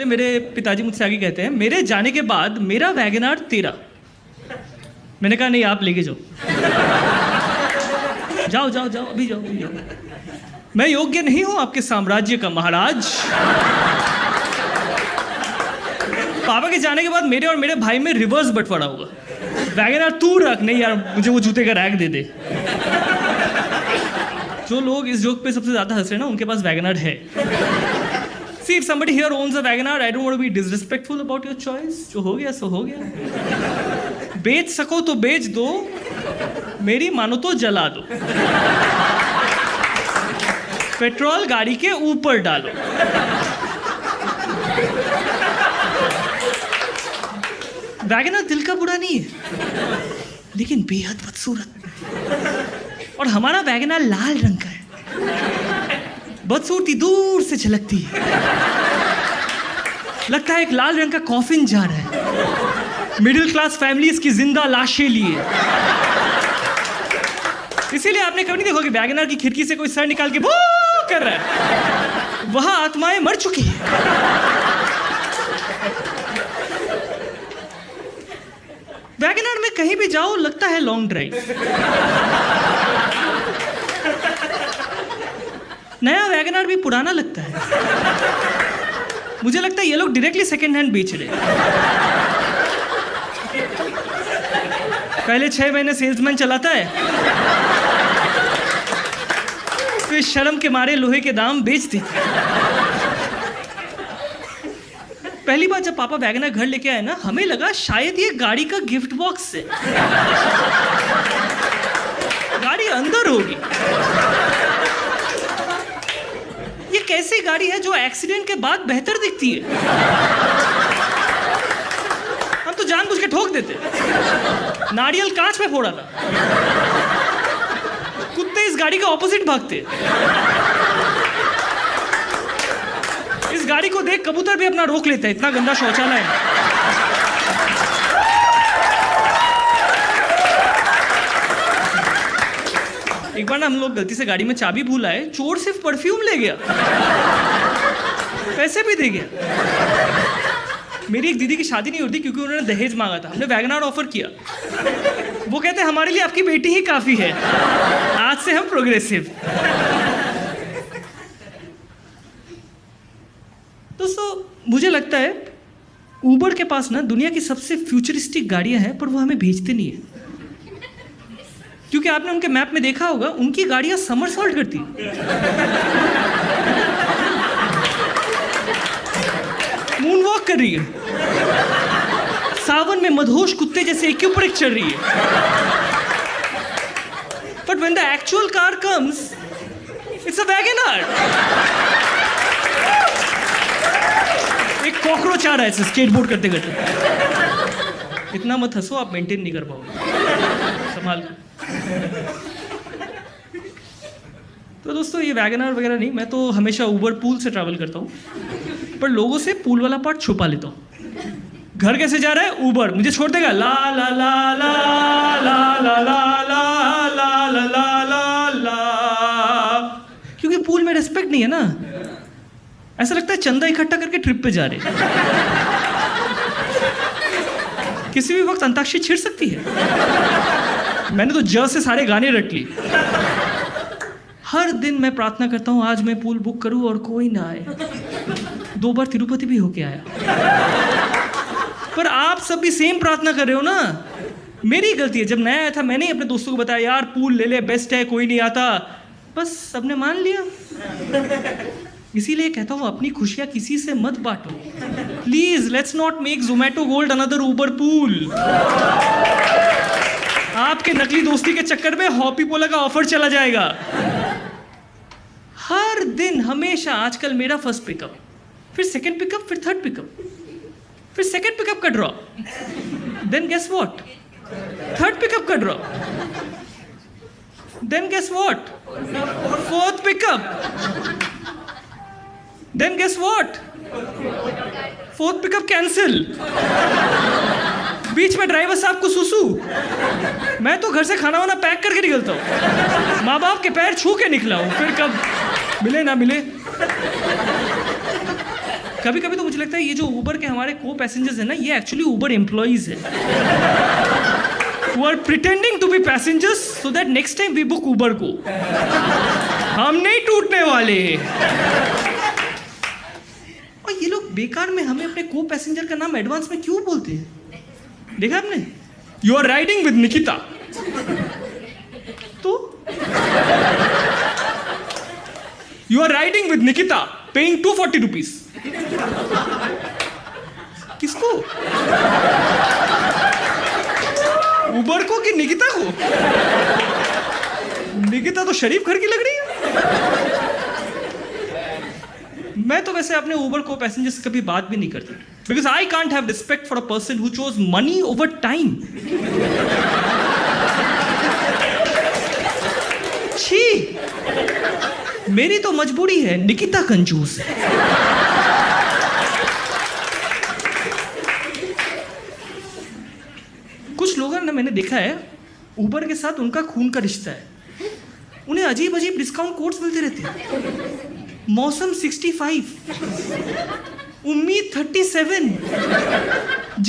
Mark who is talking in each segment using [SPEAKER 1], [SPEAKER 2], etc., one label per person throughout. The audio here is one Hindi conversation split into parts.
[SPEAKER 1] मेरे पिताजी मुझसे आगे कहते हैं, मेरे जाने के बाद मेरा वैगनआर तेरा। मैंने कहा नहीं, आप लेके जाओ। जाओ जाओ जाओ, अभी जाओ, अभी जाओ। मैं योग्य नहीं हूं आपके साम्राज्य का महाराज। पापा के जाने के बाद मेरे और मेरे भाई में रिवर्स बंटवारा होगा। वैगनआर तू रख, नहीं यार मुझे वो जूते का रैक दे दे। जो लोग इस जोक पे सबसे ज्यादा हंस रहे हैं ना, उनके पास वैगनआर है। See, if somebody here owns a WagonR, I don't want to be disrespectful about your choice. जो हो गया सो हो गया। बेच सको तो बेच दो, मेरी मानो तो जला दो। पेट्रोल गाड़ी के ऊपर डालो। वैगनआर दिल का बुरा नहीं है, लेकिन बेहद बदसूरत। और हमारा वैगनआर लाल रंग का है, बदसूरती दूर से झलकती है। लगता है एक लाल रंग का कॉफिन जा रहा है, मिडिल क्लास फैमिलीज की जिंदा लाशें लिए। इसीलिए आपने कभी नहीं देखा कि वैगनआर की खिड़की से कोई सर निकाल के वो कर रहा है। वहां आत्माएं मर चुकी है। वैगनआर में कहीं भी जाओ लगता है लॉन्ग ड्राइव। नया वैगनआर भी पुराना लगता है। मुझे लगता है ये लोग डायरेक्टली सेकंड हैंड बेच रहे हैं। पहले 6 महीने सेल्समैन चलाता है, फिर शर्म के मारे लोहे के दाम बेच देते हैं। पहली बार जब पापा वैगनआर घर लेके आए ना, हमें लगा शायद ये गाड़ी का गिफ्ट बॉक्स है। गाड़ी अंदर होगी। ये कैसी गाड़ी है जो एक्सीडेंट के बाद बेहतर दिखती है? हम तो जानबूझ के ठोक देते। नारियल कांच में फोड़ा था। कुत्ते इस गाड़ी के ऑपोजिट भागते। इस गाड़ी को देख कबूतर भी अपना रोक लेता है, इतना गंदा शौचालय है। एक बार ना हम लोग गलती से गाड़ी में चाबी भूल आए, चोर सिर्फ परफ्यूम ले गया, पैसे भी दे गया। मेरी एक दीदी की शादी नहीं होती क्योंकि उन्होंने दहेज मांगा था। हमने वैगनआर ऑफर किया, वो कहते हमारे लिए आपकी बेटी ही काफी है, आज से हम प्रोग्रेसिव। दोस्तों मुझे लगता है उबर के पास ना दुनिया की सबसे फ्यूचरिस्टिक गाड़ियां हैं, पर वो हमें भेजते नहीं है। क्योंकि आपने उनके मैप में देखा होगा, उनकी गाड़ियां समरसॉल्ट करती मून वॉक कर रही है, सावन में मदहोश कुत्ते जैसे एक के ऊपर एक चढ़ रही है। But when the actual car comes, it's a WagonR. एक कॉकरोच आ रहा है स्केटबोर्ड करते करते। इतना मत हंसो, आप मेंटेन नहीं कर पाओगे, संभाल कर। तो दोस्तों ये वैगनआर वगैरह नहीं, मैं तो हमेशा उबर पूल से ट्रैवल करता हूँ, पर लोगों से पूल वाला पार्ट छुपा लेता हूँ। घर कैसे जा रहा है? उबर मुझे छोड़ देगा। ला ला ला ला ला ला ला ला ला ला ला ला ला। क्योंकि पूल में रिस्पेक्ट नहीं है ना, ऐसा लगता है चंदा इकट्ठा करके ट्रिप पे जा रहे। किसी भी वक्त अंताक्षरी छिड़ सकती है। मैंने तो ज से सारे गाने रट ली। हर दिन मैं प्रार्थना करता हूँ आज मैं पूल बुक करूँ और कोई ना आए। 2 बार तिरुपति भी होके आया। पर आप सब भी सेम प्रार्थना कर रहे हो ना। मेरी गलती है, जब नया आया था मैंने अपने दोस्तों को बताया यार पूल ले ले, बेस्ट है, कोई नहीं आता। बस सबने मान लिया। इसीलिए कहता हूँ अपनी खुशियां किसी से मत बांटो। Please let's not make Zomato gold another Uber pool. आपके नकली दोस्ती के चक्कर में हॉपी पोला का ऑफर चला जाएगा। हर दिन हमेशा आजकल मेरा फर्स्ट पिकअप, फिर सेकंड पिकअप, फिर थर्ड पिकअप, फिर सेकंड पिकअप का drop, then guess what, third pickup का drop, then guess what, fourth pickup, then guess what, fourth pickup cancel. बीच में ड्राइवर साहब को सुसु। मैं तो घर से खाना वाना पैक करके निकलता हूँ, माँ बाप के पैर छू के निकला हूँ, फिर कब मिले ना मिले। कभी कभी तो मुझे लगता है ये जो उबर के हमारे को पैसेंजर्स हैं ना, ये एक्चुअली उबर एम्प्लॉइज है, who are pretending to be passengers so that next time we book उबर को। हम नहीं टूटने वाले। और ये लोग बेकार में हमें अपने को पैसेंजर का नाम एडवांस में क्यों बोलते हैं? देखा आपने? You are riding with Nikita, तो you are riding with Nikita paying 240 rupees. किसको? उबर को कि निकिता को? निकिता तो शरीफ घर की लग रही है। मैं तो वैसे अपने उबर को पैसेंजर से कभी बात भी नहीं करता, because I can't have respect for a person who chose money over time. छी, मेरी तो मजबूरी है, निकिता कंजूस है। कुछ लोगों ने, मैंने देखा है, उबर के साथ उनका खून का रिश्ता है। उन्हें अजीब अजीब डिस्काउंट कोड्स मिलते रहते हैं। मौसम 65, उम्मीद 37,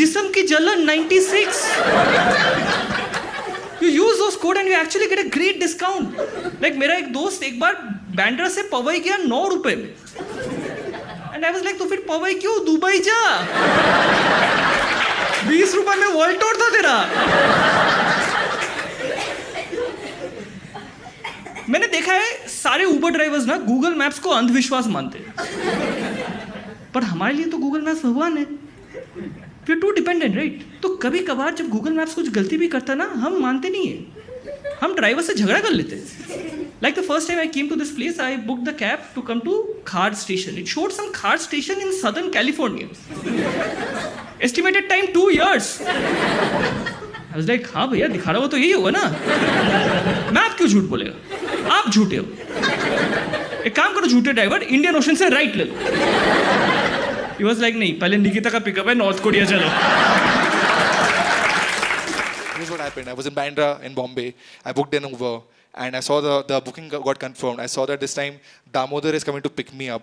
[SPEAKER 1] जिस्म की जलन 96। You use those code and you actually get a great discount. Like मेरा एक दोस्त एक बार बैंड्रा से पवई गया 9 रुपए में, and I was like, तो फिर पवई क्यों, दुबई जा। 20 रुपए में वॉल्टोर था तेरा। मैंने देखा है सारे उबर ड्राइवर्स ना गूगल मैप्स को अंधविश्वास मानते हैं, पर हमारे लिए तो गूगल मैप्स भगवान है। We are too dependent, right? तो कभी कभार जब गूगल मैप्स कुछ गलती भी करता ना, हम मानते नहीं है, हम ड्राइवर से झगड़ा कर लेते हैं। Like the first time I came to this place, I booked the cab to come to Khar station. It showed some Khar station in Southern California. Estimated time 2 years. I was like, हाँ भैया दिखा रहा हो तो यही होगा ना, मैप क्यों झूठ बोलेगा? आप झूठे हो। एक काम करो झूठे ड्राइवर, इंडियन ओशन से राइट ले लो। He was like, नहीं, पहले निकिता का पिकअप है, नॉर्थ कोरिया चलो।
[SPEAKER 2] Here's what happened. I was in Bandra in Bombay. I booked an Uber and I saw the booking got confirmed. I saw that this time Damodar is coming to pick me up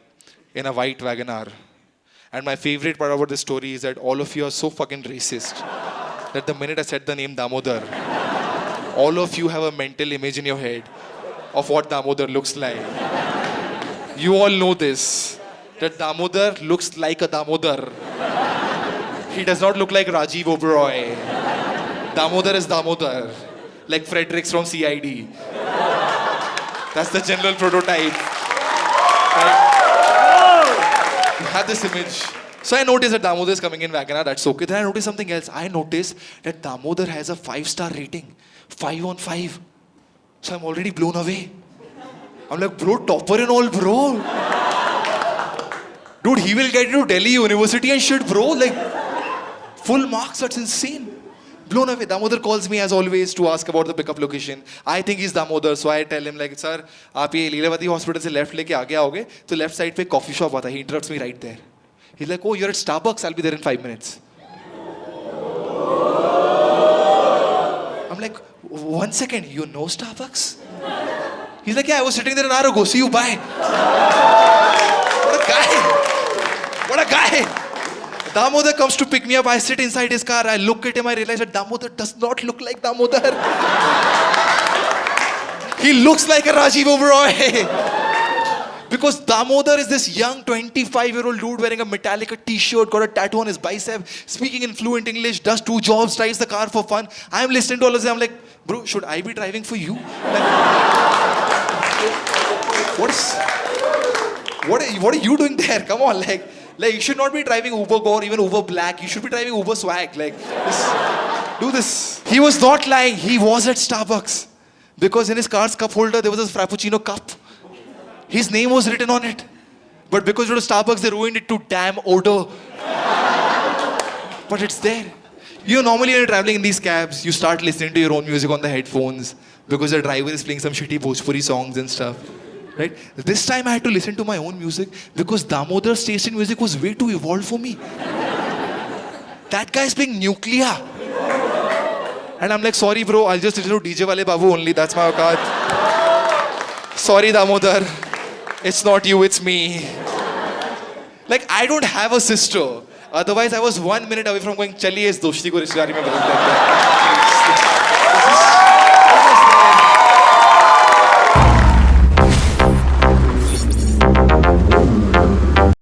[SPEAKER 2] in a white Wagon R. And my favorite part about this story is that all of you are so fucking racist that the minute I said the name Damodar, all of you have a mental image in your head of what Damodar looks like. You all know this, that Damodar looks like a Damodar. He does not look like Rajiv Oberoi. Damodar is Damodar, like Fredericks from CID. That's the general prototype. Right? You have this image. So I noticed that Damodar is coming in Wagon R, that's okay. Then I noticed something else. I noticed that Damodar has a 5-star rating, 5 on 5. So I'm already blown away. I'm like, bro, topper and all, bro. Dude, he will get into Delhi University and shit, bro. Like, full marks, that's insane. Blown away. Damodar calls me as always to ask about the pickup location. I think he's Damodar, so I tell him like, sir, आप ये लीलावती हॉस्पिटल से लेफ्ट लेके आगे आओगे तो लेफ्ट साइड पे कॉफी शॉप आता है. He interrupts me right there. He's like, oh, you're at Starbucks. I'll be there in 5 minutes. I'm like, 1 second, you know Starbucks? He's like, yeah, I was sitting there an hour ago. See you, bye. What a guy. What a guy. Damodar comes to pick me up. I sit inside his car. I look at him. I realize that Damodar does not look like Damodar. He looks like a Rajiv Oberoi. Because Damodar is this young 25-year-old dude wearing a Metallica t-shirt, got a tattoo on his bicep, speaking in fluent English, does 2 jobs, drives the car for fun. I'm listening to all of this. I'm like, bro, should I be driving for you? Like, what are you doing there? Come on, like you should not be driving Uber Go or even Uber Black. You should be driving Uber Swag. Like, do this. He was not lying. He was at Starbucks. Because in his car's cup holder, there was a Frappuccino cup. His name was written on it. But because it was Starbucks, they ruined it to damn odor. But it's there. You know, normally when you're traveling in these cabs, you start listening to your own music on the headphones because the driver is playing some shitty Bhojpuri songs and stuff. Right? This time I had to listen to my own music because Damodar's taste in music was way too evolved for me. That guy's playing Nuclear. And I'm like, sorry bro, I'll just listen to DJ Wale Babu only, that's my aukat. Sorry Damodar, it's not you, it's me. Like, I don't have a sister. Otherwise, I was 1 minute away from going, चलिए इस दोस्ती को रिश्तेदारी में बदल देते हैं.